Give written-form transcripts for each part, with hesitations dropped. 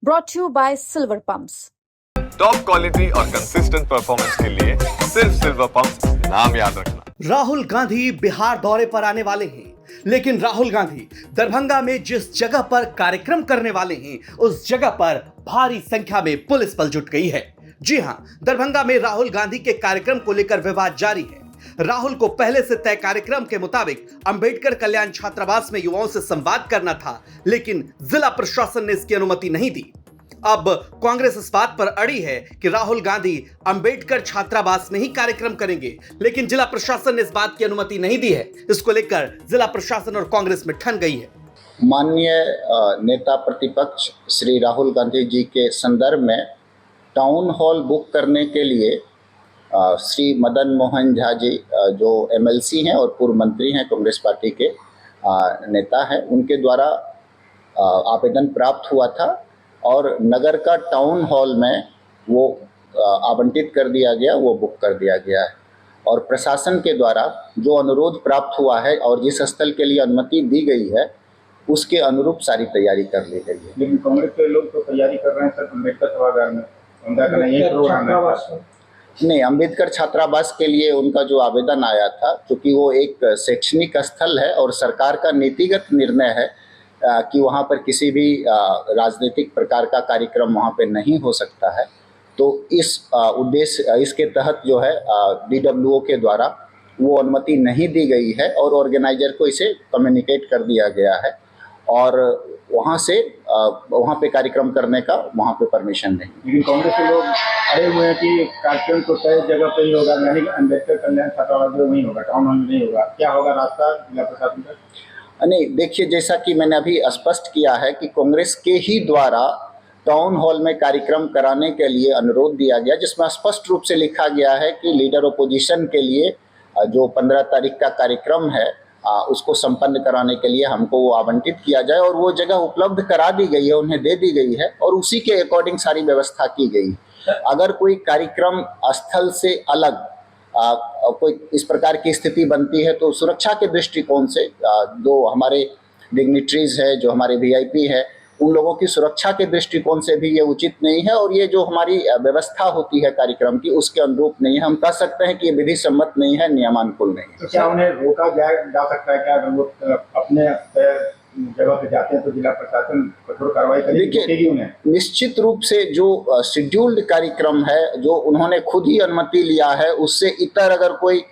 brought to you by Silver Pumps. Top quality और consistent performance के लिए सिर्फ सिल्वर पंप्स, नाम याद रखना। राहुल गांधी बिहार दौरे पर आने वाले हैं, लेकिन राहुल गांधी दरभंगा में जिस जगह पर कार्यक्रम करने वाले हैं उस जगह पर भारी संख्या में पुलिस बल जुट गई है। जी हां, दरभंगा में राहुल गांधी के कार्यक्रम को लेकर विवाद जारी है। राहुल को पहले से तय कार्यक्रम के मुताबिक अंबेडकर कल्याण छात्रावास में युवाओं से संवाद करना था, लेकिन जिला प्रशासन ने इसकी अनुमति नहीं दी। अब कांग्रेस इस बात पर अड़ी है कि राहुल गांधी अंबेडकर छात्रावास में ही कार्यक्रम करेंगे, लेकिन जिला प्रशासन ने इस बात की अनुमति नहीं दी है। इसको लेकर जिला प्रशासन और कांग्रेस में ठन गई है। माननीय नेता प्रतिपक्ष श्री राहुल गांधी जी के संदर्भ में टाउन हॉल बुक करने के लिए श्री मदन मोहन झा जी जो एमएलसी हैं और पूर्व मंत्री हैं, कांग्रेस पार्टी के नेता हैं, उनके द्वारा आवेदन प्राप्त हुआ था और नगर का टाउन हॉल में वो आवंटित कर दिया गया, वो बुक कर दिया गया है। और प्रशासन के द्वारा जो अनुरोध प्राप्त हुआ है और जिस स्थल के लिए अनुमति दी गई है उसके अनुरूप सारी तैयारी कर ली गई है। लेकिन कांग्रेस के लोग तो तैयारी कर रहे हैं सर अम्बेडकर सभागार में, उनका कहना यही प्रोग्राम है। नहीं, अंबेडकर छात्रावास के लिए उनका जो आवेदन आया था, क्योंकि वो एक शैक्षणिक स्थल है और सरकार का नीतिगत निर्णय है कि वहाँ पर किसी भी राजनीतिक प्रकार का कार्यक्रम वहाँ पे नहीं हो सकता है, तो इस उद्देश्य इसके तहत जो है DWO के द्वारा वो अनुमति नहीं दी गई है और ऑर्गेनाइजर को इसे कम्युनिकेट कर दिया गया है और वहाँ से वहाँ पे कार्यक्रम करने का वहाँ पे परमिशन नहीं। लेकिन कांग्रेस के लोग अड़े हुए हैं कि कार्यक्रम तो तय जगह पे ही होगा, यानी कि अम्बेडकर कल्याण छात्रावास में वहीं होगा, टाउन हॉल में नहीं होगा। क्या होगा रास्ता जिला प्रशासन का? नहीं, देखिए, जैसा कि मैंने अभी स्पष्ट किया है कि कांग्रेस के ही द्वारा टाउन हॉल में कार्यक्रम कराने के लिए अनुरोध दिया गया, जिसमें स्पष्ट रूप से लिखा गया है कि लीडर ओपोजिशन के लिए जो 15 तारीख का कार्यक्रम है उसको संपन्न कराने के लिए हमको वो आवंटित किया जाए और वो जगह उपलब्ध करा दी गई है, उन्हें दे दी गई है और उसी के अकॉर्डिंग सारी व्यवस्था की गई है। अगर कोई कार्यक्रम स्थल से अलग कोई इस प्रकार की स्थिति बनती है तो सुरक्षा के दृष्टिकोण से जो हमारे डिग्निटरीज है, जो हमारे VIP है, उन लोगों की सुरक्षा के दृष्टिकोण से भी ये उचित नहीं है और ये जो हमारी व्यवस्था होती है कार्यक्रम की उसके अनुरूप नहीं है। हम कह सकते हैं कि ये विधि सम्मत नहीं है, नियमानुकूल नहीं है। तो क्या उन्हें रोका जा सकता है? क्या अगर वो अपने जगह पे जाते हैं तो जिला प्रशासन कठोर कार्रवाई करेगी उन्हें? निश्चित रूप से जो शेड्यूल्ड कार्यक्रम है, जो उन्होंने खुद ही अनुमति लिया है, उससे इतर अगर कोई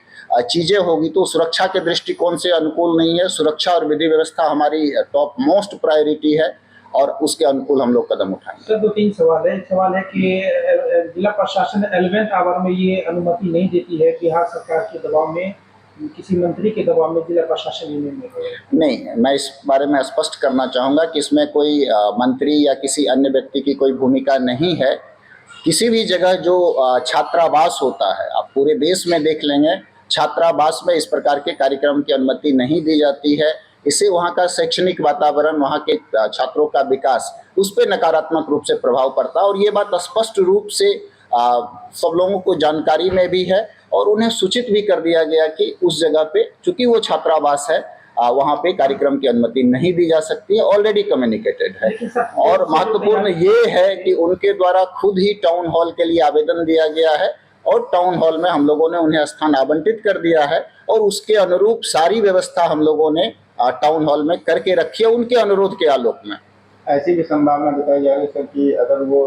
चीजें होगी तो सुरक्षा के दृष्टिकोण से अनुकूल नहीं है। सुरक्षा और विधि व्यवस्था हमारी टॉप मोस्ट प्रायोरिटी है और उसके अनुकूल हम लोग कदम उठाएंगे। सर, 2-3 सवाल है। एक सवाल है कि जिला प्रशासन 11th आवर में ये अनुमति नहीं देती है, बिहार सरकार के दबाव में, किसी मंत्री के दबाव में जिला प्रशासन नहीं, मैं इस बारे में स्पष्ट करना चाहूँगा कि इसमें कोई मंत्री या किसी अन्य व्यक्ति की कोई भूमिका नहीं है। किसी भी जगह जो छात्रावास होता है, आप पूरे देश में देख लेंगे, छात्रावास में इस प्रकार के कार्यक्रम की अनुमति नहीं दी जाती है। इससे वहाँ का शैक्षणिक वातावरण, वहाँ के छात्रों का विकास, उस पर नकारात्मक रूप से प्रभाव पड़ता है और ये बात स्पष्ट रूप से सब लोगों को जानकारी में भी है और उन्हें सूचित भी कर दिया गया कि उस जगह पे, चूंकि वो छात्रावास है, वहाँ पे कार्यक्रम की अनुमति नहीं दी जा सकती है, ऑलरेडी कम्युनिकेटेड है। और महत्वपूर्ण ये है कि उनके द्वारा खुद ही टाउन हॉल के लिए आवेदन दिया गया है और टाउन हॉल में हम लोगों ने उन्हें स्थान आवंटित कर दिया है और उसके अनुरूप सारी व्यवस्था हम लोगों ने टाउन हॉल में करके रखी है उनके अनुरोध के आलोक में। ऐसी भी संभावना बताई जा रही है कि अगर वो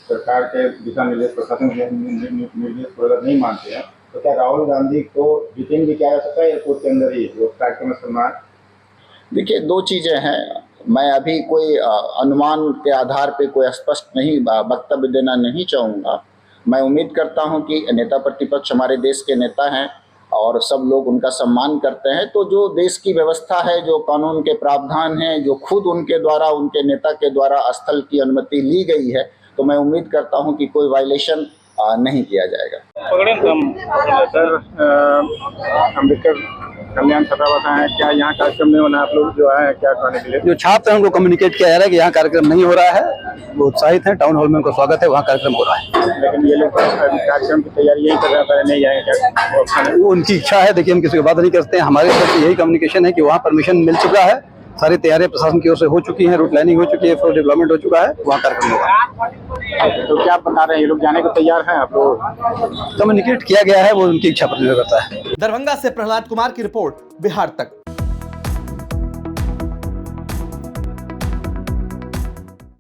सरकार के दिशा निर्देश, प्रशासन के निर्देश को अगर नहीं मानते हैं तो क्या राहुल गांधी को डिटेन भी किया जा सकता है एयरपोर्ट के अंदर ही वो कार्यक्रम में सम्मान? देखिए, 2 चीज़ें हैं। मैं अभी कोई अनुमान के आधार पे कोई स्पष्ट नहीं वक्तव्य देना नहीं चाहूँगा। मैं उम्मीद करता हूँ कि नेता प्रतिपक्ष हमारे देश के नेता हैं और सब लोग उनका सम्मान करते हैं, तो जो देश की व्यवस्था है, जो कानून के प्रावधान हैं, जो खुद उनके द्वारा, उनके नेता के द्वारा स्थल की अनुमति ली गई है, तो मैं उम्मीद करता हूं कि कोई वायलेशन नहीं किया जाएगा। सर, अम्बेडकर कल्याण छात्रावास है, क्या यहाँ कार्यक्रम नहीं होना? आप लोग जो है क्या करने के लिए? जो छात्र हैं उनको कम्युनिकेट किया जा रहा है कि यहाँ कार्यक्रम नहीं हो रहा है, वो उत्साहित हैं, टाउन हॉल में उनका स्वागत है, वहाँ कार्यक्रम हो रहा है। लेकिन ये लोग कार्यक्रम की तैयारी यही कर रहे हैं, पहले नहीं जाएंगे? वो उनकी इच्छा है। देखिए, हम किसी की बात नहीं करते हैं। हमारी तरफ से यही कम्युनिकेशन है कि वहाँ परमिशन मिल चुका है, सारी तैयारियां प्रशासन की ओर से हो चुकी हैं, रूट लाइनिंग हो चुकी है, फुल डेवलपमेंट हो चुका है, वहाँ कार्यक्रम होगा। तो क्या आप बता रहे हैं, ये लोग जाने को तैयार हैं? आप लोग कम्युनिकेट किया गया है, वो उनकी इच्छा पर निर्भर करता है। दरभंगा से प्रहलाद कुमार की रिपोर्ट, बिहार तक।